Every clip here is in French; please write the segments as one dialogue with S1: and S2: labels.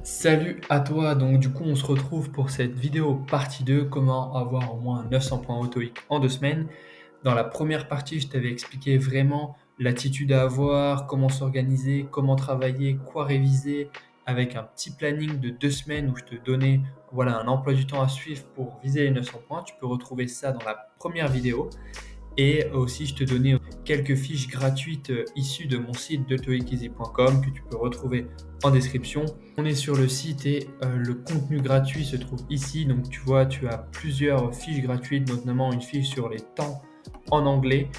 S1: Salut à toi, donc du coup on se retrouve pour cette vidéo partie 2, comment avoir au moins 900 points au TOEIC en 2 semaines. Dans la première partie, je t'avais expliqué vraiment l'attitude à avoir, comment s'organiser, comment travailler, quoi réviser, avec un petit planning de 2 semaines où je te donnais voilà, un emploi du temps à suivre pour viser les 900 points. Tu peux retrouver ça dans la première vidéo. Et aussi, je te donnais quelques fiches gratuites issues de mon site de toeikeasy.com que tu peux retrouver en description. On est sur le site et le contenu gratuit se trouve ici. Donc tu vois, tu as plusieurs fiches gratuites, notamment une fiche sur les temps en anglais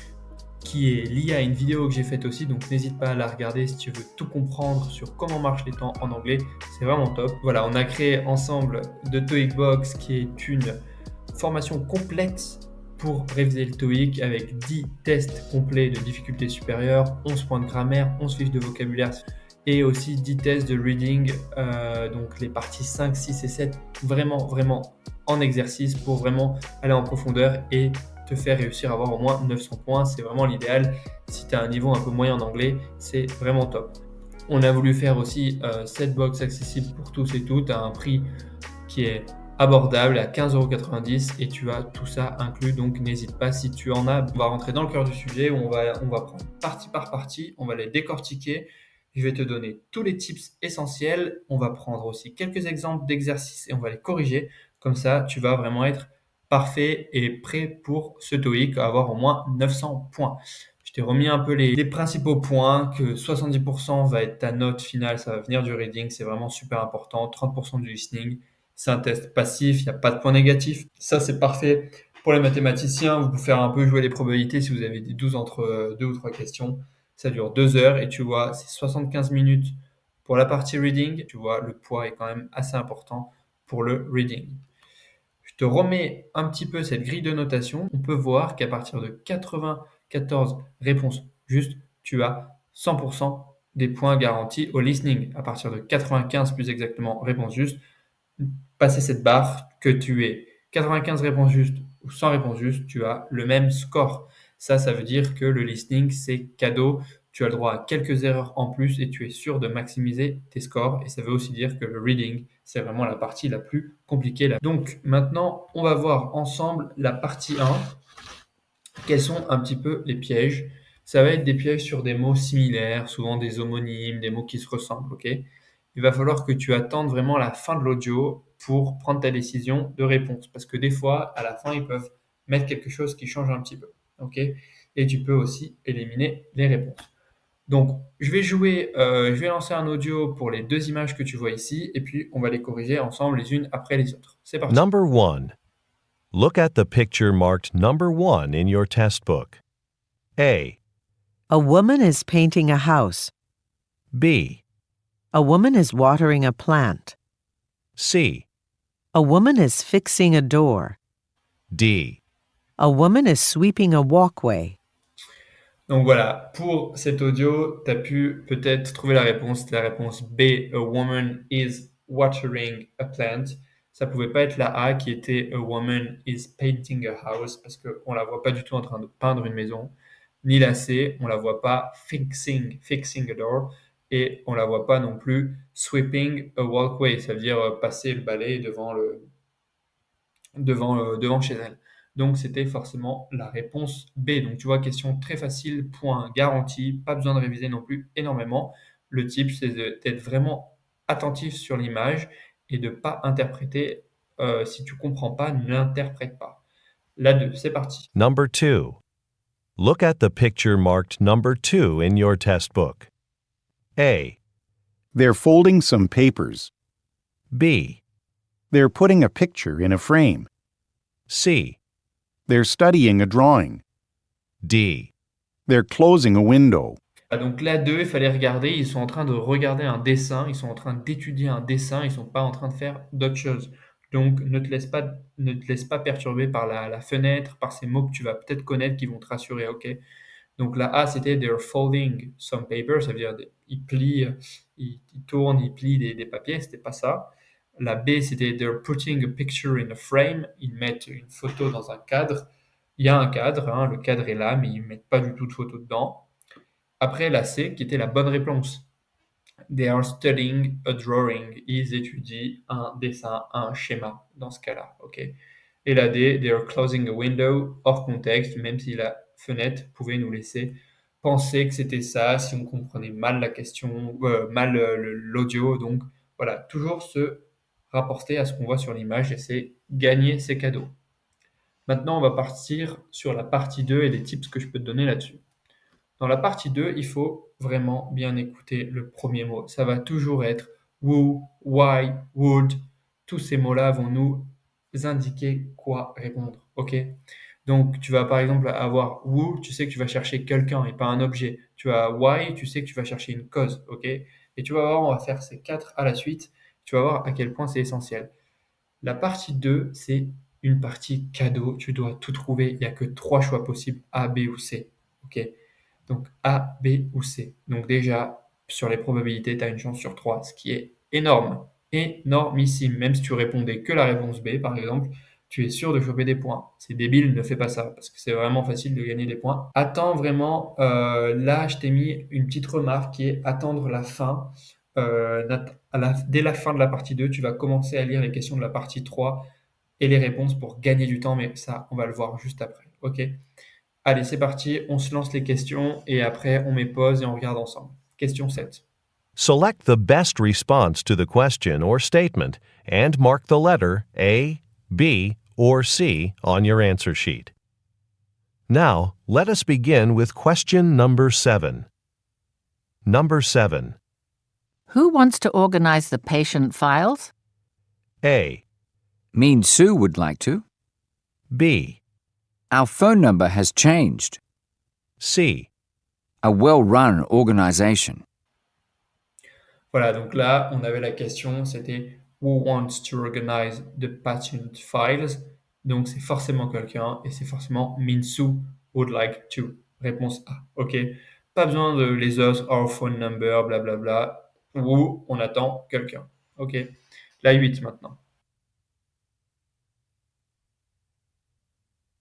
S1: qui est liée à une vidéo que j'ai faite aussi. Donc n'hésite pas à la regarder si tu veux tout comprendre sur comment marchent les temps en anglais. C'est vraiment top. Voilà, on a créé ensemble de TOEICBox qui est une formation complète pour réviser le TOEIC avec 10 tests complets de difficulté supérieure, 11 points de grammaire, 11 fiches de vocabulaire et aussi 10 tests de reading, donc les parties 5, 6 et 7, vraiment en exercice pour vraiment aller en profondeur et te faire réussir à avoir au moins 900 points. C'est vraiment l'idéal. Si tu as un niveau un peu moyen en anglais, c'est vraiment top. On a voulu faire aussi cette box accessible pour tous et toutes à un prix qui est abordable à 15,90 € et tu as tout ça inclus, donc n'hésite pas si tu en as. On va rentrer dans le cœur du sujet où on va prendre partie par partie, on va les décortiquer. Je vais te donner tous les tips essentiels. On va prendre aussi quelques exemples d'exercices et on va les corriger. Comme ça, tu vas vraiment être parfait et prêt pour ce TOEIC, à avoir au moins 900 points. Je t'ai remis un peu les principaux points, que 70% va être ta note finale, ça va venir du reading, c'est vraiment super important, 30% du listening, c'est un test passif, il n'y a pas de points négatifs. Ça, c'est parfait pour les mathématiciens. Vous pouvez faire un peu jouer les probabilités si vous avez des 12 entre 2 ou 3 questions. Ça dure 2 heures et tu vois, c'est 75 minutes pour la partie reading. Tu vois, le poids est quand même assez important pour le reading. Je te remets un petit peu cette grille de notation. On peut voir qu'à partir de 94 réponses justes, tu as 100% des points garantis au listening. À partir de 95 plus exactement réponses justes, passer cette barre, que tu aies 95 réponses justes ou 100 réponses justes, tu as le même score. Ça veut dire que le listening, c'est cadeau. Tu as le droit à quelques erreurs en plus et tu es sûr de maximiser tes scores. Et ça veut aussi dire que le reading, c'est vraiment la partie la plus compliquée. Donc maintenant, on va voir ensemble la partie 1. Quels sont un petit peu les pièges? Ça va être des pièges sur des mots similaires, souvent des homonymes, des mots qui se ressemblent, ok? Il va falloir que tu attendes vraiment la fin de l'audio pour prendre ta décision de réponse. Parce que des fois, à la fin, ils peuvent mettre quelque chose qui change un petit peu, ok? Et tu peux aussi éliminer les réponses. Donc, je vais lancer un audio pour les deux images que tu vois ici, et puis on va les corriger ensemble les unes après les autres. C'est parti.
S2: Number 1. Look at the picture marked number 1 in your test book. A,
S3: A woman is painting a house.
S2: B,
S3: A woman is watering a plant.
S2: C,
S3: A woman is fixing a door.
S2: D.
S3: A woman is sweeping a walkway.
S1: Donc voilà, pour cet audio, tu as pu peut-être trouver la réponse. C'était la réponse B, a woman is watering a plant. Ça pouvait pas être la A qui était a woman is painting a house parce qu'on la voit pas du tout en train de peindre une maison. Ni la C, on la voit pas fixing a door. Et on la voit pas non plus sweeping a walkway. Ça veut dire passer le balai devant chez elle. Donc c'était forcément la réponse B. Donc tu vois, question très facile, point garanti, pas besoin de réviser non plus énormément. Le type, c'est d'être vraiment attentif sur l'image et de ne pas interpréter. Si tu comprends pas, ne l'interprète pas. La 2, c'est parti.
S2: Number 2. Look at the picture marked number 2 in your test book. A,
S4: They're folding some papers.
S2: B,
S4: They're putting a picture in a frame.
S2: C,
S4: They're studying a drawing.
S2: D.
S4: They're closing a window.
S1: Ah, donc la 2, il fallait regarder, ils sont en train de regarder un dessin, ils sont en train d'étudier un dessin, ils sont pas en train de faire d'autres choses. Donc ne te laisse pas perturber par la fenêtre, par ces mots que tu vas peut-être connaître qui vont te rassurer, ok? Donc la A, c'était they're folding some paper, ça veut dire ils plient, ils tournent, ils plient des papiers, c'était pas ça. La B, c'était they're putting a picture in a frame, ils mettent une photo dans un cadre. Il y a un cadre, hein, le cadre est là, mais ils mettent pas du tout de photo dedans. Après la C, qui était la bonne réponse. They are studying a drawing. Ils étudient un dessin, un schéma dans ce cas-là. Ok. Et la D, they are closing a window, hors contexte, même si la fenêtre pouvait nous laisser penser que c'était ça, si on comprenait mal la question, mal l'audio. Donc voilà, toujours se rapporter à ce qu'on voit sur l'image et c'est gagner ses cadeaux. Maintenant, on va partir sur la partie 2 et les tips que je peux te donner là-dessus. Dans la partie 2, il faut vraiment bien écouter le premier mot. Ça va toujours être who, why, would. Tous ces mots-là vont nous indiquer quoi répondre. OK? Donc, tu vas par exemple avoir who, tu sais que tu vas chercher quelqu'un et pas un objet. Tu as why, tu sais que tu vas chercher une cause. OK? Et tu vas voir, on va faire ces 4 à la suite. Tu vas voir à quel point c'est essentiel. La partie 2, c'est une partie cadeau. Tu dois tout trouver. Il n'y a que 3 choix possibles, A, B ou C. OK? Donc A, B ou C. Donc déjà, sur les probabilités, tu as une chance sur 3, ce qui est énorme, énormissime. Même si tu répondais que la réponse B, par exemple, tu es sûr de choper des points. C'est débile, ne fais pas ça, parce que c'est vraiment facile de gagner des points. Attends vraiment, là, je t'ai mis une petite remarque qui est attendre la fin. Dès la fin de la partie 2, tu vas commencer à lire les questions de la partie 3 et les réponses pour gagner du temps, mais ça, on va le voir juste après. OK? Allez, c'est parti, on se lance les questions et après on met pause et on regarde ensemble. Question 7.
S2: Select the best response to the question or statement and mark the letter A, B, or C on your answer sheet. Now, let us begin with question number 7. Number 7.
S5: Who wants to organize the patient files?
S2: A,
S6: Mean Sue would like to.
S2: B,
S6: Our phone number has changed.
S2: C.
S6: A well-run organization.
S1: Voilà, donc là, on avait la question, c'était Who wants to organize the patient files? Donc c'est forcément quelqu'un et c'est forcément Minsu would like to. Réponse A. OK. Pas besoin de les autres, our phone number, blablabla. Ou on attend quelqu'un. OK. La 8 maintenant.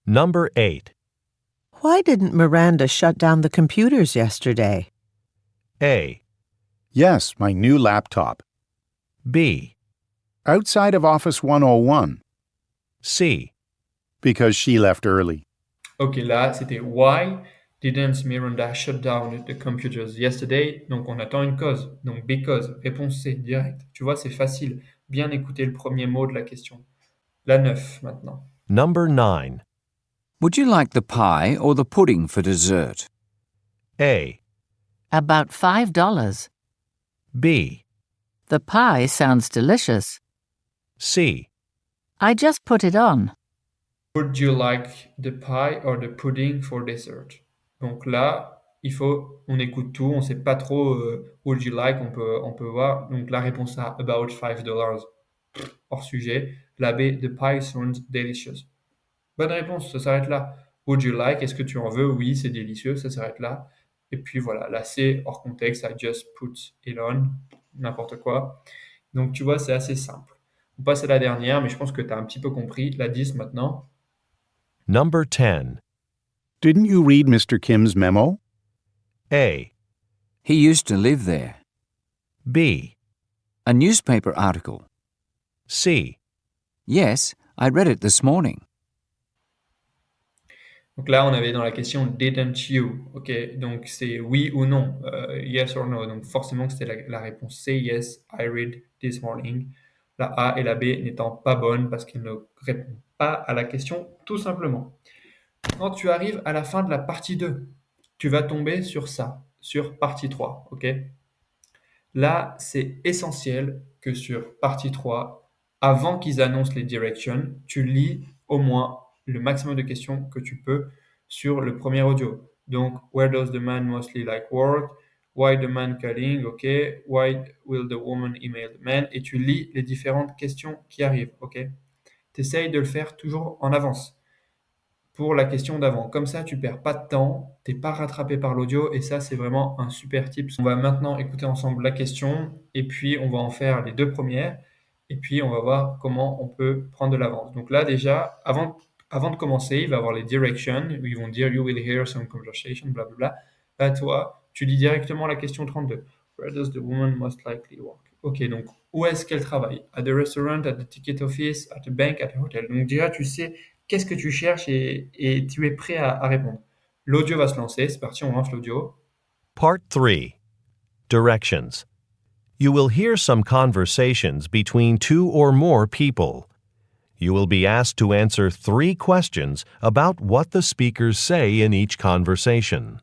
S2: Number 8.
S3: Why didn't Miranda shut down the computers yesterday?
S2: A,
S4: Yes, my new laptop.
S2: B,
S4: Outside of Office 101.
S2: C.
S4: Because she left early.
S1: OK, là, c'était Why didn't Miranda shut down the computers yesterday? Donc, on attend une cause. Donc, because. Réponse C, direct. Tu vois, c'est facile. Bien écouter le premier mot de la question. La 9, maintenant.
S2: Number 9.
S6: Would you like the pie or the pudding for dessert?
S2: A,
S5: About $5.
S2: B,
S5: The pie sounds delicious.
S2: C.
S5: I just put it on.
S1: Would you like the pie or the pudding for dessert? Donc là, on écoute tout, on sait pas trop would you like, on peut voir. Donc la réponse A, about $5. Hors sujet. La B, the pie sounds delicious. Bonne réponse, ça s'arrête là. Would you like, est-ce que tu en veux? Oui, c'est délicieux, ça s'arrête là. Et puis voilà, la C, hors contexte, I just put it on, n'importe quoi. Donc tu vois, c'est assez simple. On passe à la dernière, mais je pense que tu as un petit peu compris. La 10 maintenant.
S2: Number 10.
S4: Didn't you read Mr. Kim's memo?
S2: A,
S6: He used to live there.
S2: B,
S6: A newspaper article.
S2: C.
S6: Yes, I read it this morning.
S1: Donc là, on avait dans la question didn't you, ok? Donc c'est oui ou non, yes or no. Donc forcément que c'était la réponse C, yes, I read this morning. La A et la B n'étant pas bonnes parce qu'ils ne répondent pas à la question tout simplement. Quand tu arrives à la fin de la partie 2, tu vas tomber sur ça, sur partie 3, ok? Là, c'est essentiel que sur partie 3, avant qu'ils annoncent les directions, tu lis au moins le maximum de questions que tu peux sur le premier audio. Donc, where does the man mostly like work? Why the man calling? OK. Why will the woman email the man? Et tu lis les différentes questions qui arrivent. OK. Tu essayes de le faire toujours en avance pour la question d'avant. Comme ça, tu perds pas de temps, t'es pas rattrapé par l'audio et ça, c'est vraiment un super tip. On va maintenant écouter ensemble la question et puis on va en faire les deux premières et puis on va voir comment on peut prendre de l'avance. Donc là, déjà, avant de commencer, il va y avoir les directions où ils vont dire You will hear some conversation, blablabla. Là, toi, tu lis directement la question 32. Where does the woman most likely work? Ok, donc où est-ce qu'elle travaille? At the restaurant, at the ticket office, at the bank, at the hotel. Donc déjà, tu sais qu'est-ce que tu cherches et tu es prêt à répondre. L'audio va se lancer, c'est parti, on lance l'audio.
S2: Part 3. Directions. You will hear some conversations between 2 or more people. You will be asked to answer 3 questions about what the speakers say in each conversation.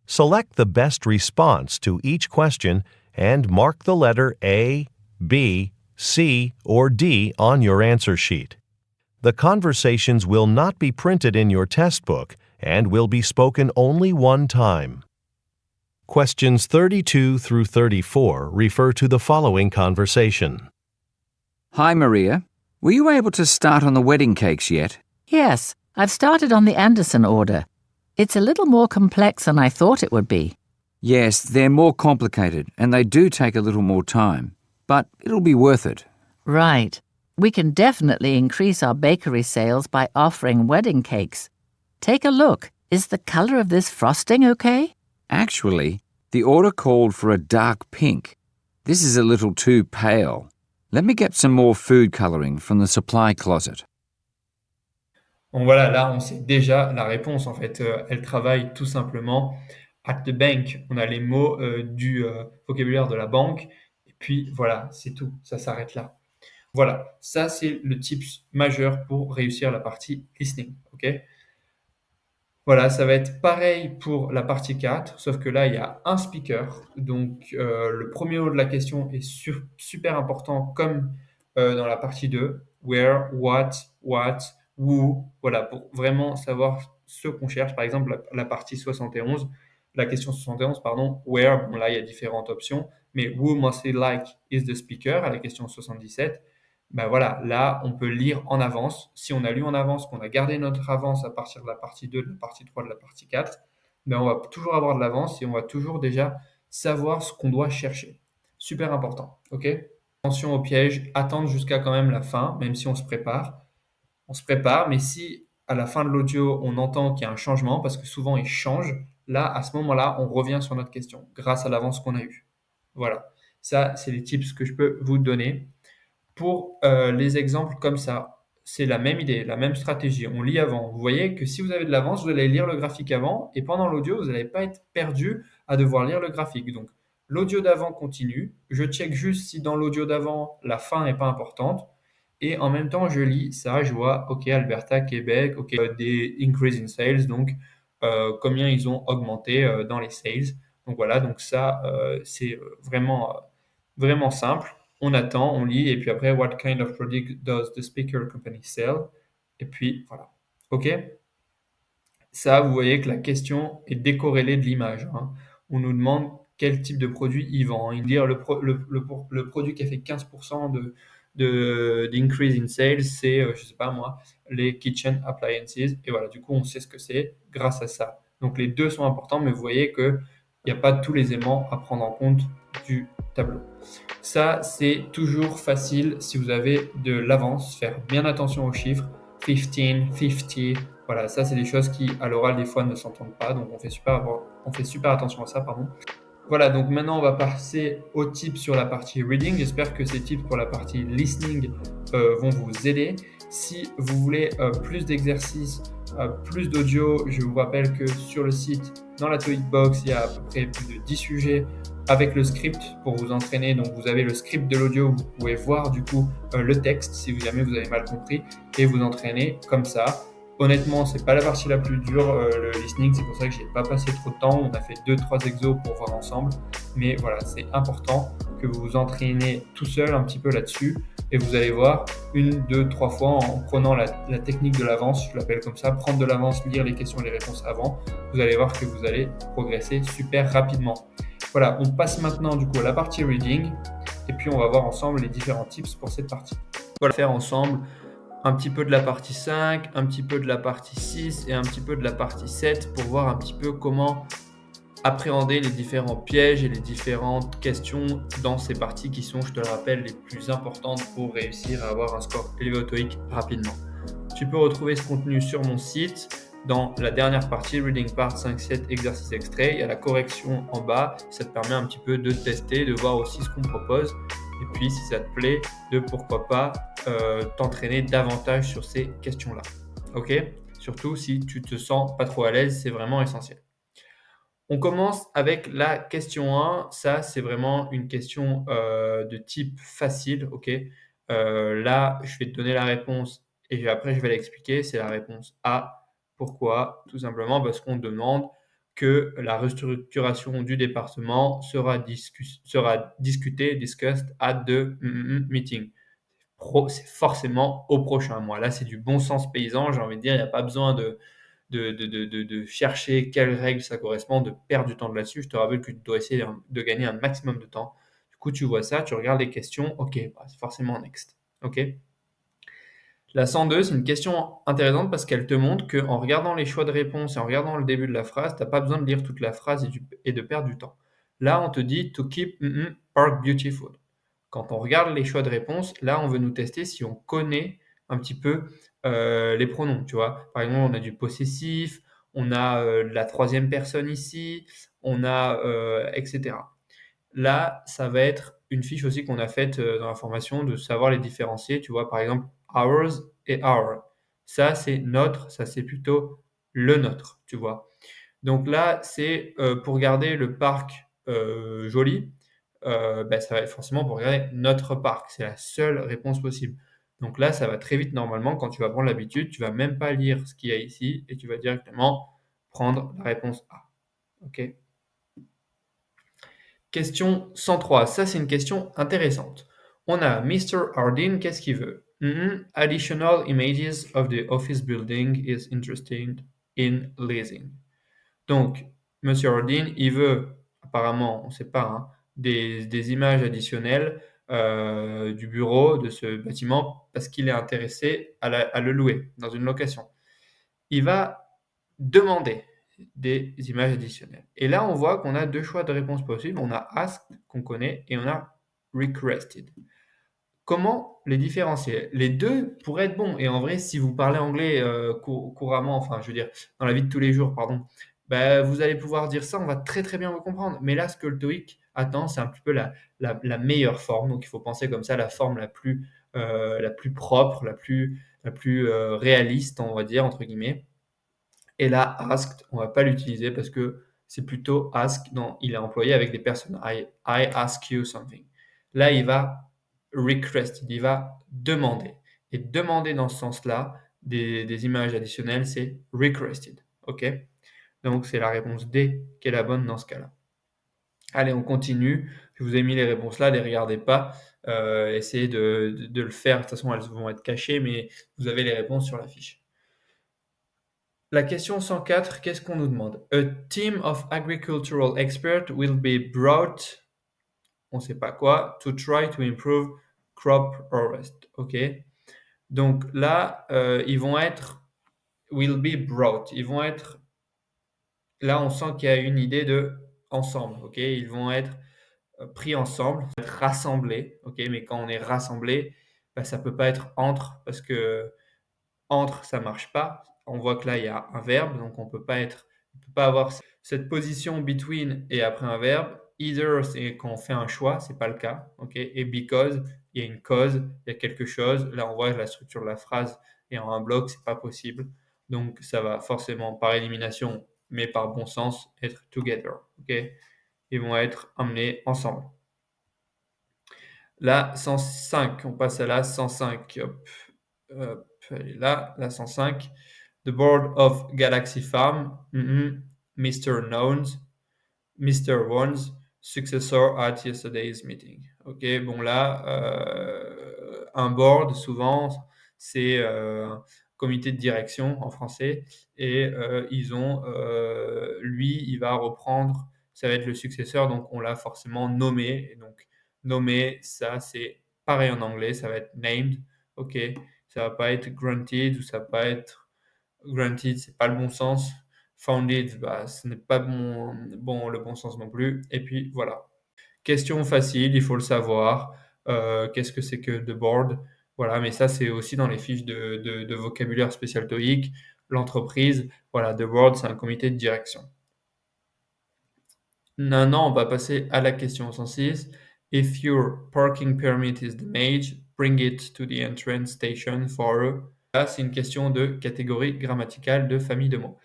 S2: Select the best response to each question and mark the letter A, B, C, or D on your answer sheet. The conversations will not be printed in your test book and will be spoken only one time. Questions 32 through 34 refer to the following conversation.
S6: Hi, Maria. Were you able to start on the wedding cakes yet?
S5: Yes, I've started on the Anderson order. It's a little more complex than I thought it would be.
S6: Yes, they're more complicated and they do take a little more time, but it'll be worth it.
S5: Right. We can definitely increase our bakery sales by offering wedding cakes. Take a look. Is the color of this frosting okay?
S6: Actually, the order called for a dark pink. This is a little too pale. Let me get some more food coloring from the supply closet.
S1: Donc voilà, là, on sait déjà la réponse en fait. Elle travaille tout simplement at the bank. On a les mots du vocabulaire de la banque. Et puis voilà, c'est tout. Ça s'arrête là. Voilà, ça c'est le tips majeur pour réussir la partie listening. Ok? Voilà, ça va être pareil pour la partie 4, sauf que là, il y a un speaker. Donc, le premier mot de la question est super important, comme dans la partie 2. Where, what, who. Voilà, pour vraiment savoir ce qu'on cherche. Par exemple, la partie 71, la question 71, pardon. Where, bon là, il y a différentes options. Mais who mostly like is the speaker à la question 77. Ben voilà, là, on peut lire en avance. Si on a lu en avance, qu'on a gardé notre avance à partir de la partie 2, de la partie 3, de la partie 4, ben on va toujours avoir de l'avance et on va toujours déjà savoir ce qu'on doit chercher. Super important, ok? Attention au piège, attendre jusqu'à quand même la fin, même si on se prépare. On se prépare, mais si à la fin de l'audio, on entend qu'il y a un changement, parce que souvent il change, là, à ce moment-là, on revient sur notre question, grâce à l'avance qu'on a eue. Voilà, ça, c'est les tips que je peux vous donner. Pour les exemples comme ça, c'est la même idée, la même stratégie. On lit avant. Vous voyez que si vous avez de l'avance, vous allez lire le graphique avant et pendant l'audio, vous n'allez pas être perdu à devoir lire le graphique. Donc, l'audio d'avant continue. Je check juste si dans l'audio d'avant, la fin n'est pas importante. Et en même temps, je lis ça. Je vois, OK, Alberta, Québec, OK, des increase in sales. Donc, combien ils ont augmenté dans les sales. Donc voilà, donc ça, c'est vraiment simple. On attend, on lit, et puis après, what kind of product does the speaker company sell? Et puis, voilà. OK? Ça, vous voyez que la question est décorrélée de l'image, hein. On nous demande quel type de produit il vend, hein. Il dit le produit qui a fait 15% d'increase in sales, c'est, je sais pas moi, les kitchen appliances. Et voilà, du coup, on sait ce que c'est grâce à ça. Donc, les deux sont importants, mais vous voyez qu'il n'y a pas tous les éléments à prendre en compte du tableau. Ça, c'est toujours facile si vous avez de l'avance, faire bien attention aux chiffres. 15, 50, voilà, ça c'est des choses qui à l'oral des fois ne s'entendent pas, donc on fait super attention à ça, pardon. Voilà, donc maintenant on va passer aux tips sur la partie reading. J'espère que ces tips pour la partie listening vont vous aider. Si vous voulez plus d'exercices, plus d'audio, je vous rappelle que sur le site, dans la TOEIC Box, il y a à peu près plus de 10 sujets avec le script pour vous entraîner. Donc vous avez le script de l'audio, vous pouvez voir du coup le texte si jamais vous avez mal compris et vous entraîner comme ça. Honnêtement, c'est pas la partie la plus dure, le listening, c'est pour ça que j'ai pas passé trop de temps. On a fait 2-3 exos pour voir ensemble, mais voilà, c'est important que vous vous entraînez tout seul un petit peu là-dessus et vous allez voir 1, 2, 3 fois en prenant la technique de l'avance, je l'appelle comme ça, prendre de l'avance, lire les questions et les réponses avant, vous allez voir que vous allez progresser super rapidement. Voilà, on passe maintenant du coup à la partie reading et puis on va voir ensemble les différents tips pour cette partie. On va faire ensemble un petit peu de la partie 5, un petit peu de la partie 6 et un petit peu de la partie 7 pour voir un petit peu comment appréhender les différents pièges et les différentes questions dans ces parties qui sont, je te le rappelle, les plus importantes pour réussir à avoir un score élevé au TOEIC rapidement. Tu peux retrouver ce contenu sur mon site Dans la dernière partie, Reading Part 5-7, exercice extrait, il y a la correction en bas. Ça te permet un petit peu de tester, de voir aussi ce qu'on propose. Et puis, si ça te plaît, de pourquoi pas t'entraîner davantage sur ces questions-là. Ok ? Surtout si tu te sens pas trop à l'aise, c'est vraiment essentiel. On commence avec la question 1. Ça, c'est vraiment une question de type facile. Ok ? Là, je vais te donner la réponse et après, je vais l'expliquer. C'est la réponse A. Pourquoi? Tout simplement parce qu'on demande que la restructuration du département sera discutée, discussed at the meeting. C'est forcément au prochain mois. Là, c'est du bon sens paysan. J'ai envie de dire, il n'y a pas besoin de chercher quelles règles ça correspond, de perdre du temps là-dessus. Je te rappelle que tu dois essayer de gagner un maximum de temps. Du coup, tu vois ça, tu regardes les questions. Ok, c'est forcément next. Ok. La 102, c'est une question intéressante parce qu'elle te montre qu'en regardant les choix de réponse et en regardant le début de la phrase, tu n'as pas besoin de lire toute la phrase et de perdre du temps. Là, on te dit to keep park beautiful. Quand on regarde les choix de réponse, là, on veut nous tester si on connaît un petit peu les pronoms. Tu vois, par exemple, on a du possessif, on a la troisième personne ici, on a etc. Là, ça va être une fiche aussi qu'on a faite dans la formation de savoir les différencier. Tu vois, par exemple, ours et our. Ça, c'est notre, ça, c'est plutôt le nôtre, tu vois. Donc là, c'est pour garder le parc joli, ça va être forcément pour regarder notre parc. C'est la seule réponse possible. Donc là, ça va très vite normalement. Quand tu vas prendre l'habitude, tu vas même pas lire ce qu'il y a ici et tu vas directement prendre la réponse A. OK? Question 103. Ça, c'est une question intéressante. On a Mr. Hardin, qu'est-ce qu'il veut? Additional images of the office building is interested in leasing. Donc, Monsieur Hardin, il veut, apparemment, on ne sait pas, hein, des images additionnelles du bureau, de ce bâtiment, parce qu'il est intéressé à le louer dans une location. Il va demander des images additionnelles. Et là, on voit qu'on a deux choix de réponse possibles. On a asked, qu'on connaît, et on a requested. Comment les différencier? Les deux pourraient être bons. Et en vrai, si vous parlez anglais couramment, enfin, je veux dire, dans la vie de tous les jours, pardon, vous allez pouvoir dire ça, on va très très bien vous comprendre. Mais là, ce que le TOEIC attend, c'est un petit peu la meilleure forme. Donc, il faut penser comme ça, la forme la plus propre, la plus réaliste, on va dire, entre guillemets. Et là, asked, on va pas l'utiliser parce que c'est plutôt ask. Non, il est employé avec des personnes. I ask you something. Là, il va request, il va demander. Et demander dans ce sens-là des images additionnelles, c'est requested. OK? Donc, c'est la réponse D qui est la bonne dans ce cas-là. Allez, on continue. Je vous ai mis les réponses là, ne les regardez pas. Essayez de le faire. De toute façon, elles vont être cachées, mais vous avez les réponses sur la fiche. La question 104, qu'est-ce qu'on nous demande? A team of agricultural experts will be brought, on ne sait pas quoi, to try to improve crop harvest. OK? Donc là, ils vont être will be brought. Ils vont être là, on sent qu'il y a une idée de ensemble. OK? Ils vont être pris ensemble, être rassemblés. OK? Mais quand on est rassemblés, ça peut pas être entre parce que entre, ça marche pas. On voit que là, il y a un verbe, donc on peut pas avoir cette position between et après un verbe. Either, c'est quand on fait un choix, c'est pas le cas. OK? Et because, il y a une cause, il y a quelque chose. Là, on voit la structure de la phrase et en un bloc, c'est pas possible. Donc, ça va forcément, par élimination, mais par bon sens, être together. OK? Ils vont être amenés ensemble. La 105, on passe à la 105. Hop. Hop, elle est là, la 105. The board of Galaxy Farm, Mr. Knowns, Mr. One's successor at yesterday's meeting. Ok, bon là, un board, souvent, c'est un comité de direction en français, et ils ont, lui, il va reprendre, ça va être le successeur, donc on l'a forcément nommé, et donc nommé, ça c'est pareil en anglais, ça va être named, ok, ça va pas être granted ou ça va pas être granted, c'est pas le bon sens. Founded, ce n'est pas le bon sens non plus. Et puis voilà. Question facile, il faut le savoir. Qu'est-ce que c'est que the board? Voilà, mais ça c'est aussi dans les fiches de vocabulaire spécial TOEIC. l'entreprise. Voilà, the board, c'est un comité de direction. Maintenant, on va passer à la question 106. If your parking permit is damaged, bring it to the entrance station for. Là, c'est une question de catégorie grammaticale de famille de mots.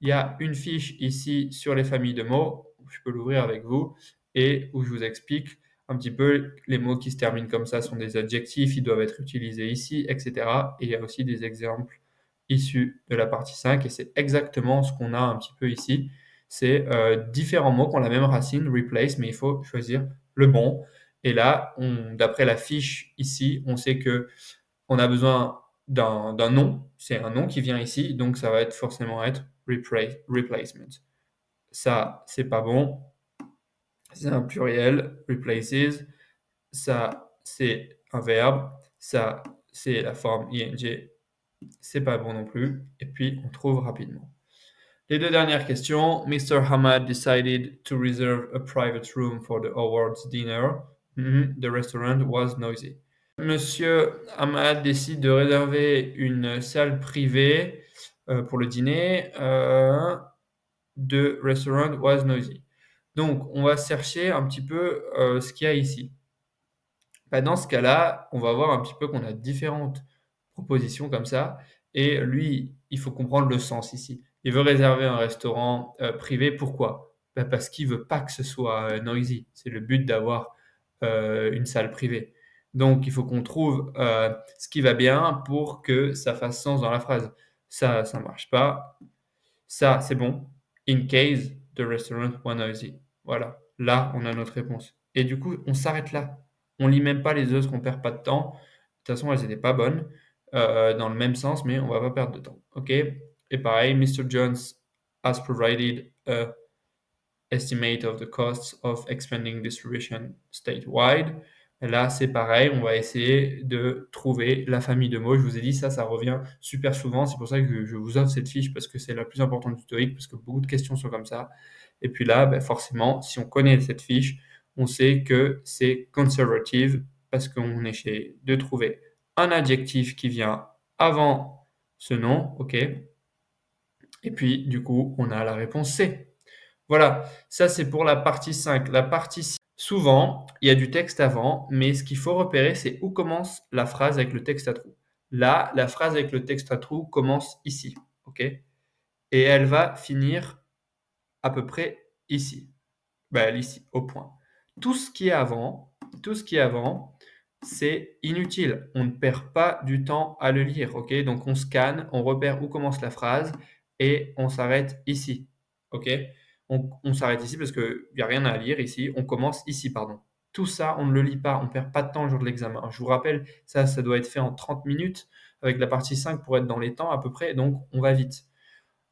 S1: Il y a une fiche ici sur les familles de mots, je peux l'ouvrir avec vous, et où je vous explique un petit peu les mots qui se terminent comme ça sont des adjectifs, ils doivent être utilisés ici, etc. Et il y a aussi des exemples issus de la partie 5, et c'est exactement ce qu'on a un petit peu ici. C'est différents mots qui ont la même racine, replace, mais il faut choisir le bon. Et là, d'après la fiche ici, on sait que on a besoin d'un nom, c'est un nom qui vient ici, donc ça va forcément être replacement. Ça, c'est pas bon, c'est un pluriel, replaces. Ça, c'est un verbe, ça, c'est la forme ing, c'est pas bon non plus, et puis on trouve rapidement. Les deux dernières questions. Mr. Hamad decided to reserve a private room for the awards dinner. The restaurant was noisy. Monsieur Hamad décide de réserver une salle privée pour le dîner. The restaurant was noisy. Donc, on va chercher un petit peu ce qu'il y a ici. Dans ce cas-là, on va voir un petit peu qu'on a différentes propositions comme ça. Et lui, il faut comprendre le sens ici. Il veut réserver un restaurant privé. Pourquoi? Parce qu'il veut pas que ce soit noisy. C'est le but d'avoir une salle privée. Donc, il faut qu'on trouve ce qui va bien pour que ça fasse sens dans la phrase. Ça marche pas. Ça, c'est bon. In case the restaurant was noisy. Voilà. Là, on a notre réponse. Et du coup, on s'arrête là. On lit même pas les autres, on perd pas de temps. De toute façon, elles n'étaient pas bonnes dans le même sens, mais on va pas perdre de temps. OK? Et pareil, Mr. Jones has provided a estimate of the costs of expanding distribution statewide. Là, c'est pareil, on va essayer de trouver la famille de mots. Je vous ai dit, ça revient super souvent. C'est pour ça que je vous offre cette fiche, parce que c'est la plus importante du TOEIC, parce que beaucoup de questions sont comme ça. Et puis là, forcément, si on connaît cette fiche, on sait que c'est conservative, parce qu'on essaie de trouver un adjectif qui vient avant ce nom, OK? Et puis, du coup, on a la réponse C. Voilà, ça c'est pour la partie 5. La partie 6, souvent, il y a du texte avant, mais ce qu'il faut repérer, c'est où commence la phrase avec le texte à trous. Là, la phrase avec le texte à trous commence ici, OK? Et elle va finir à peu près ici. Ici, au point. Tout ce qui est avant, c'est inutile. On ne perd pas du temps à le lire, OK? Donc on scanne, on repère où commence la phrase et on s'arrête ici, OK? On s'arrête ici parce qu'il n'y a rien à lire ici. On commence ici, pardon. Tout ça, on ne le lit pas, on ne perd pas de temps le jour de l'examen. Je vous rappelle, ça doit être fait en 30 minutes avec la partie 5 pour être dans les temps à peu près, donc on va vite.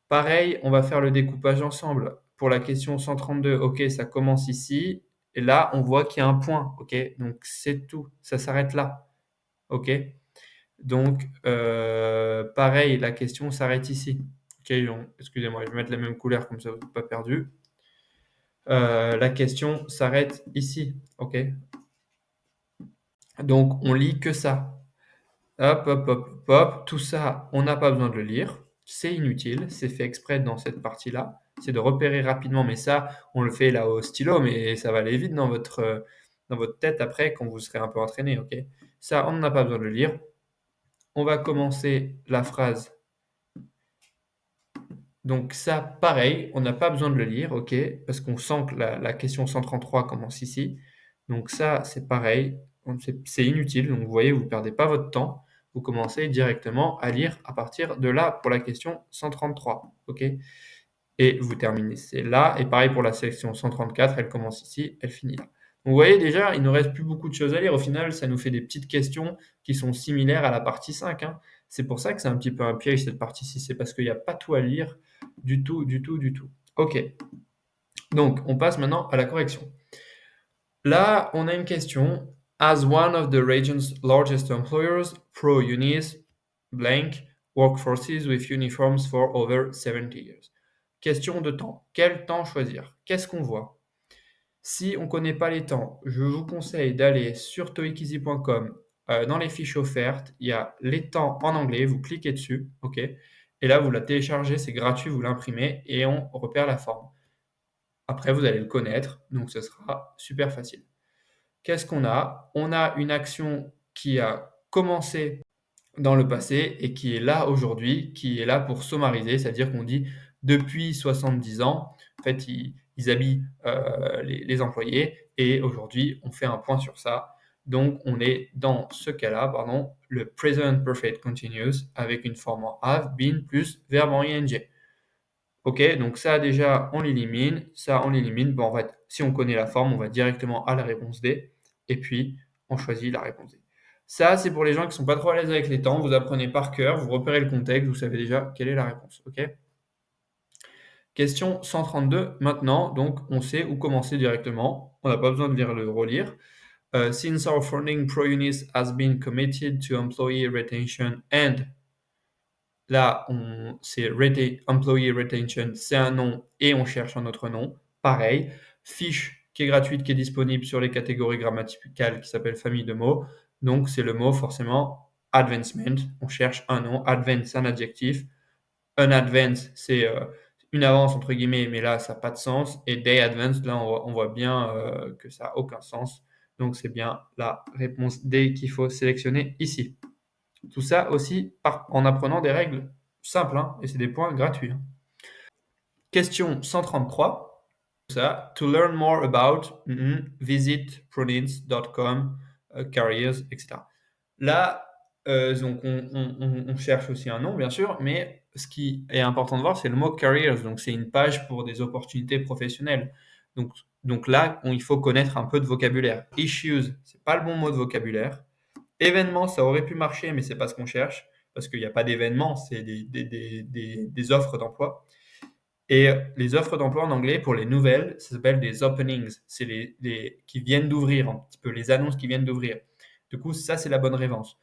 S1: Pareil, on va faire le découpage ensemble. Pour la question 132, OK, ça commence ici. Et là, on voit qu'il y a un point. OK, donc c'est tout. Ça s'arrête là. OK. Donc, pareil, la question s'arrête ici. OK, excusez-moi, je vais mettre la même couleur comme ça, vous n'êtes pas perdu. La question s'arrête ici. OK. Donc, on lit que ça. Hop, hop, hop, hop. Tout ça, on n'a pas besoin de le lire. C'est inutile. C'est fait exprès dans cette partie-là. C'est de repérer rapidement. Mais ça, on le fait là au stylo, mais ça va aller vite dans votre tête après quand vous serez un peu entraîné. OK? Ça, on n'a pas besoin de le lire. On va commencer la phrase. Donc ça, pareil, on n'a pas besoin de le lire, OK? Parce qu'on sent que la question 133 commence ici. Donc ça, c'est pareil. C'est inutile. Donc vous voyez, vous ne perdez pas votre temps. Vous commencez directement à lire à partir de là pour la question 133, OK? Et vous terminez là. Et pareil pour la section 134, elle commence ici, elle finit là. Donc vous voyez déjà, il ne reste plus beaucoup de choses à lire. Au final, ça nous fait des petites questions qui sont similaires à la partie 5, hein. C'est pour ça que c'est un petit peu un piège cette partie 6. C'est parce qu'il n'y a pas tout à lire du tout. OK. Donc, on passe maintenant à la correction. Là, on a une question. As one of the region's largest employers, ProUni's blank workforces with uniforms for over 70 years. Question de temps. Quel temps choisir? Qu'est-ce qu'on voit? Si on ne connaît pas les temps, je vous conseille d'aller sur toeikeasy.com. Dans les fiches offertes, il y a les temps en anglais, vous cliquez dessus, OK? Et là, vous la téléchargez, c'est gratuit, vous l'imprimez et on repère la forme. Après, vous allez le connaître, donc ce sera super facile. Qu'est-ce qu'on a? On a une action qui a commencé dans le passé et qui est là aujourd'hui, qui est là pour summariser, c'est-à-dire qu'on dit depuis 70 ans, en fait, ils habillent les employés et aujourd'hui, on fait un point sur ça. Donc, on est dans ce cas-là, le present perfect continuous avec une forme en have, been plus verbe en ing. Ok, donc ça déjà, on l'élimine. Ça, on l'élimine. Bon, en fait, si on connaît la forme, on va directement à la réponse D. Et puis, on choisit la réponse D. Ça, c'est pour les gens qui ne sont pas trop à l'aise avec les temps. Vous apprenez par cœur, vous repérez le contexte, vous savez déjà quelle est la réponse. Ok. Question 132. Maintenant, donc, on sait où commencer directement. On n'a pas besoin de le relire. Since our funding pro-unit has been committed to employee retention and là, c'est employee retention, c'est un nom et on cherche un autre nom. Pareil, fiche qui est gratuite, qui est disponible sur les catégories grammaticales qui s'appelle famille de mots. Donc, c'est le mot forcément advancement. On cherche un nom. Advance, c'est un adjectif. Un advance, c'est une avance entre guillemets, mais là, ça n'a pas de sens. Et day advance, là, on voit bien que ça n'a aucun sens. Donc, c'est bien la réponse D qu'il faut sélectionner ici. Tout ça aussi en apprenant des règles simples, hein, et c'est des points gratuits. Hein. Question 133. Ça, to learn more about, visit pronouns.com, careers, etc. Là, donc on cherche aussi un nom, bien sûr, mais ce qui est important de voir, c'est le mot careers. Donc, c'est une page pour des opportunités professionnelles. Donc là, il faut connaître un peu de vocabulaire. Issues, c'est pas le bon mot de vocabulaire. Événements, ça aurait pu marcher, mais c'est pas ce qu'on cherche, parce qu'il n'y a pas d'événements, c'est des offres d'emploi. Et les offres d'emploi en anglais, pour les nouvelles, ça s'appelle des openings. C'est les qui viennent d'ouvrir, un petit peu les annonces qui viennent d'ouvrir. Du coup, ça, c'est la bonne réponse.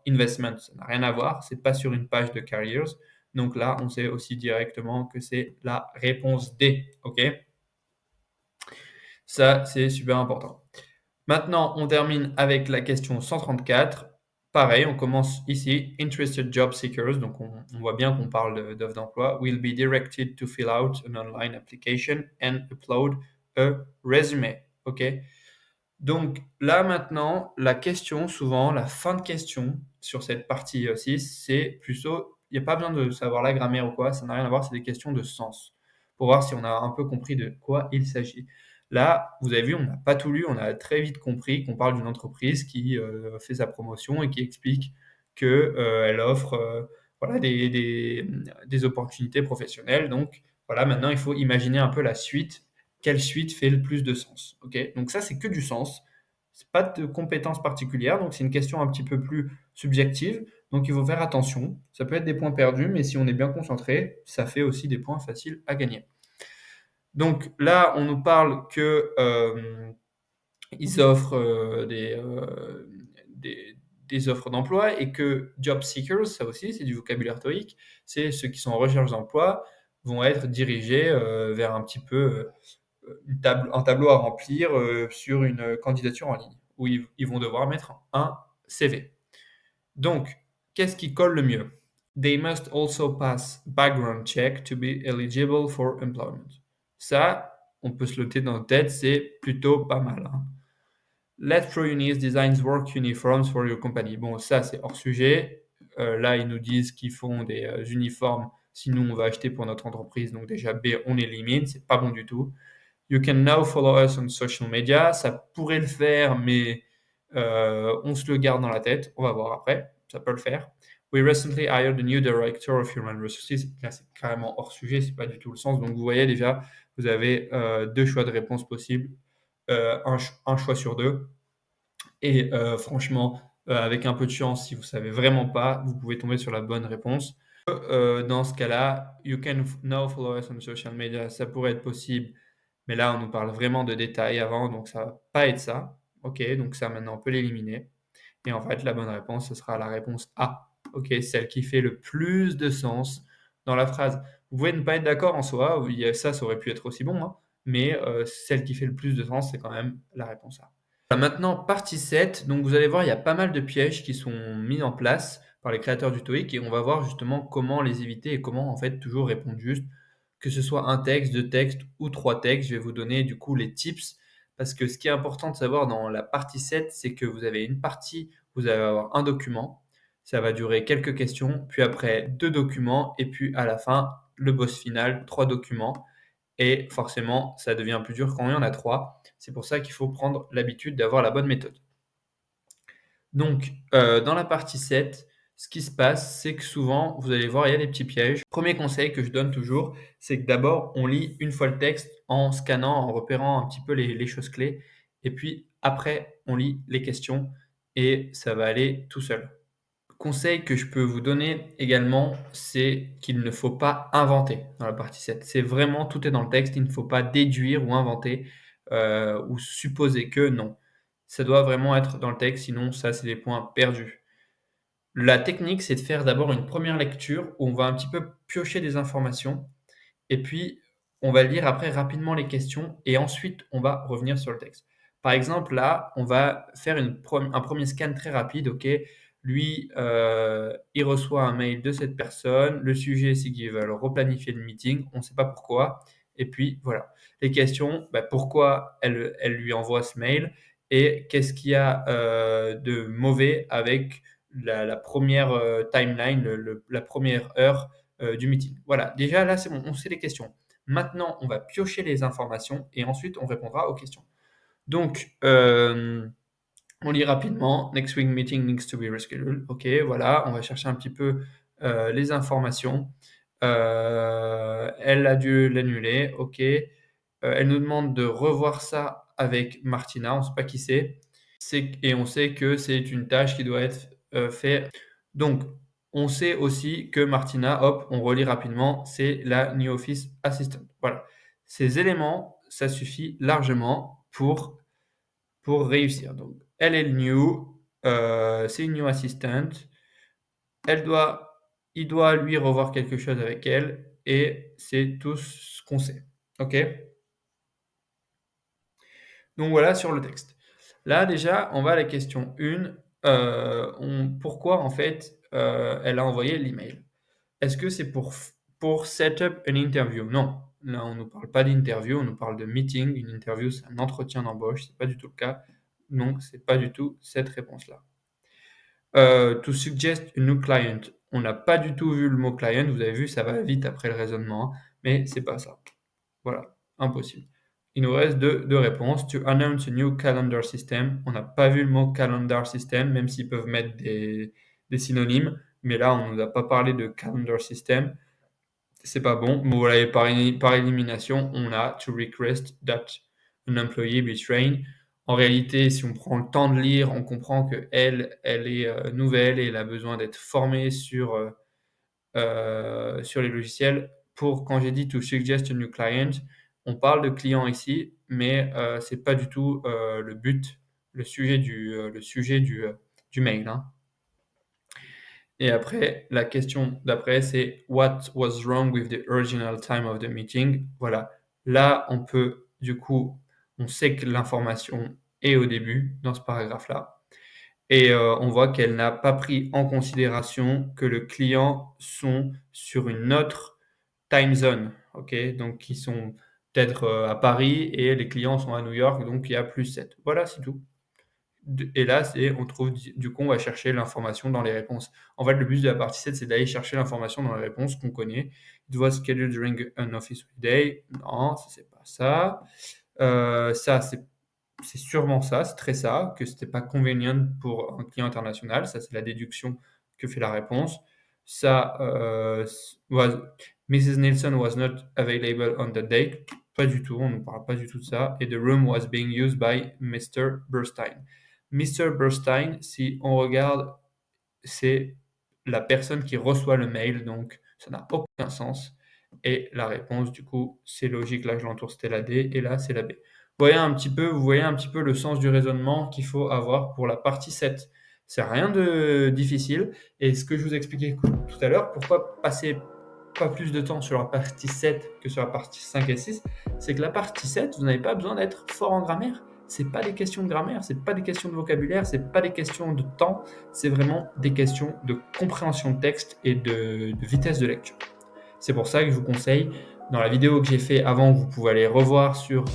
S1: Investment, ça n'a rien à voir, c'est pas sur une page de careers. Donc là, on sait aussi directement que c'est la réponse D. OK? Ça, c'est super important. Maintenant, on termine avec la question 134. Pareil, on commence ici. Interested job seekers, donc on voit bien qu'on parle d'offres d'emploi, will be directed to fill out an online application and upload a resume. OK? Donc là maintenant, la question, souvent, la fin de question sur cette partie 6, c'est plutôt, il n'y a pas besoin de savoir la grammaire ou quoi, ça n'a rien à voir, c'est des questions de sens, pour voir si on a un peu compris de quoi il s'agit. Là, vous avez vu, on n'a pas tout lu, on a très vite compris qu'on parle d'une entreprise qui fait sa promotion et qui explique qu'elle offre voilà, des opportunités professionnelles. Donc voilà, maintenant il faut imaginer un peu la suite. Quelle suite fait le plus de sens? Ok, donc ça c'est que du sens. C'est pas de compétences particulières, donc c'est une question un petit peu plus subjective. Donc il faut faire attention. Ça peut être des points perdus, mais si on est bien concentré, ça fait aussi des points faciles à gagner. Donc là, on nous parle que ils offrent des offres d'emploi et que job seekers, ça aussi, c'est du vocabulaire TOEIC, c'est ceux qui sont en recherche d'emploi, vont être dirigés vers un petit peu un tableau à remplir sur une candidature en ligne, où ils vont devoir mettre un CV. Donc, qu'est-ce qui colle le mieux? They must also pass background check to be eligible for employment. Ça, on peut se le noter dans notre tête, c'est plutôt pas mal. Hein. Let ProUnis designs work uniforms for your company. Bon, ça, c'est hors sujet. Là, ils nous disent qu'ils font des uniformes, sinon on va acheter pour notre entreprise. Donc déjà, B, on élimine, c'est pas bon du tout. You can now follow us on social media. Ça pourrait le faire, mais on se le garde dans la tête. On va voir après. Ça peut le faire. We recently hired a new director of human resources. Là, c'est carrément hors sujet. C'est pas du tout le sens. Donc, vous voyez déjà, vous avez deux choix de réponse possibles. Un choix sur deux. Et franchement, avec un peu de chance, si vous savez vraiment pas, vous pouvez tomber sur la bonne réponse. Dans ce cas-là, you can now follow us on social media. Ça pourrait être possible. Mais là, on nous parle vraiment de détails avant, donc ça va pas être ça. OK, donc ça, maintenant, on peut l'éliminer. Et en fait, la bonne réponse, ce sera la réponse A. OK, celle qui fait le plus de sens dans la phrase. Vous pouvez ne pas être d'accord en soi, ça aurait pu être aussi bon, hein, mais celle qui fait le plus de sens, c'est quand même la réponse A. Maintenant, partie 7. Donc, vous allez voir, il y a pas mal de pièges qui sont mis en place par les créateurs du TOEIC et on va voir justement comment les éviter et comment en fait toujours répondre juste, que ce soit un texte, 2 textes ou 3 textes. Je vais vous donner du coup les tips parce que ce qui est important de savoir dans la partie 7, c'est que vous avez une partie, vous allez avoir un document, ça va durer quelques questions, puis après 2 documents et puis à la fin, le boss final, 3 documents et forcément, ça devient plus dur quand il y en a 3. C'est pour ça qu'il faut prendre l'habitude d'avoir la bonne méthode. Donc, dans la partie 7, ce qui se passe, c'est que souvent, vous allez voir, il y a des petits pièges. Premier conseil que je donne toujours, c'est que d'abord, on lit une fois le texte en scannant, en repérant un petit peu les choses clés et puis après, on lit les questions et ça va aller tout seul. Conseil que je peux vous donner également, c'est qu'il ne faut pas inventer dans la partie 7. C'est vraiment tout est dans le texte, il ne faut pas déduire ou inventer, ou supposer que, non. Ça doit vraiment être dans le texte, sinon ça, c'est des points perdus. La technique, c'est de faire d'abord une première lecture où on va un petit peu piocher des informations et puis on va lire après rapidement les questions et ensuite on va revenir sur le texte. Par exemple, là, on va faire un premier scan très rapide. OK, lui, il reçoit un mail de cette personne. Le sujet, c'est qu'ils veulent replanifier le meeting. On ne sait pas pourquoi. Et puis, voilà. Les questions, bah, pourquoi elle lui envoie ce mail et qu'est-ce qu'il y a de mauvais avec la première timeline, la première heure du meeting. Voilà, déjà là, c'est bon, on sait les questions. Maintenant, on va piocher les informations et ensuite on répondra aux questions. Donc, on lit rapidement. Next week meeting needs to be rescheduled. OK, voilà, on va chercher un petit peu les informations. Elle a dû l'annuler. OK. Elle nous demande de revoir ça avec Martina. On ne sait pas qui c'est. Et on sait que c'est une tâche qui doit être faite. Donc, on sait aussi que Martina, hop, on relit rapidement, c'est la New Office Assistant. Voilà. Ces éléments, ça suffit largement pour réussir. Donc, elle est le new, c'est une New Assistant. Il doit lui revoir quelque chose avec elle et c'est tout ce qu'on sait. OK? Donc voilà sur le texte. Là déjà, on va à la question 1. Pourquoi en fait elle a envoyé l'email? Est-ce que c'est pour set up an interview? Non. Là, on ne nous parle pas d'interview, on nous parle de meeting. Une interview, c'est un entretien d'embauche, c'est pas du tout le cas. Non, c'est pas du tout cette réponse-là. To suggest a new client. On n'a pas du tout vu le mot client. Vous avez vu, ça va vite après le raisonnement, hein, mais c'est pas ça. Voilà, impossible. Il nous reste deux réponses. To announce a new calendar system. On n'a pas vu le mot calendar system, même s'ils peuvent mettre des synonymes. Mais là, on ne nous a pas parlé de calendar system. C'est pas bon. Mais voilà, par élimination, on a to request that an employee be trained. En réalité, si on prend le temps de lire, on comprend que elle est nouvelle et elle a besoin d'être formée sur les logiciels. Quand j'ai dit to suggest a new client, on parle de client ici, mais c'est pas du tout le but, le sujet du mail, hein. Et après, la question d'après, c'est what was wrong with the original time of the meeting? Voilà. Là, on sait que l'information est au début dans ce paragraphe-là. Et on voit qu'elle n'a pas pris en considération que le client sont sur une autre time zone. OK? Donc, ils sont peut-être à Paris et les clients sont à New York, donc il y a +7. Voilà, c'est tout. Et là, on trouve, du coup, on va chercher l'information dans les réponses. En fait, le but de la partie 7, c'est d'aller chercher l'information dans les réponses qu'on connaît. It was scheduled during an office weekday. Non, ça, c'est pas ça. Ça, c'est sûrement ça, c'est très ça, que c'était pas convenient pour un client international. Ça, c'est la déduction que fait la réponse. Ça, Mrs. Nielsen was not available on that date. Pas du tout, on ne parle pas du tout de ça. Et the room was being used by Mr. Burstein. Mr. Burstein, si on regarde, c'est la personne qui reçoit le mail, donc ça n'a aucun sens. Et la réponse, du coup, c'est logique. Là, je l'entoure, c'était la D, et là, c'est la B. Vous voyez un petit peu le sens du raisonnement qu'il faut avoir pour la partie 7. C'est rien de difficile. Et ce que je vous expliquais tout à l'heure, pourquoi passer pas plus de temps sur la partie 7 que sur la partie 5 et 6, c'est que la partie 7, vous n'avez pas besoin d'être fort en grammaire. c'est pas des questions de grammaire, c'est pas des questions de vocabulaire, c'est pas des questions de temps, c'est vraiment des questions de compréhension de texte et de vitesse de lecture. C'est pour ça que je vous conseille, dans la vidéo que j'ai fait avant, vous pouvez aller revoir sur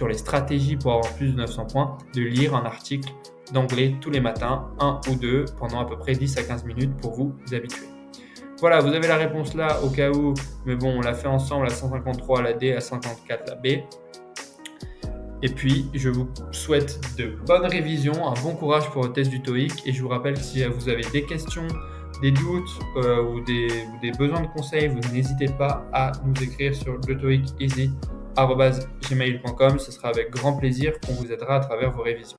S1: les stratégies pour avoir plus de 900 points, de lire un article d'anglais tous les matins, 1 ou 2, pendant à peu près 10 à 15 minutes pour vous habituer. Voilà, vous avez la réponse là au cas où, mais bon, on l'a fait ensemble, la 153, la D, la 54, la B. Et puis, je vous souhaite de bonnes révisions, un bon courage pour le test du TOEIC. Et je vous rappelle que si vous avez des questions, des doutes ou des besoins de conseils, vous n'hésitez pas à nous écrire sur letoeiceasy@gmail.com. Ce sera avec grand plaisir qu'on vous aidera à travers vos révisions.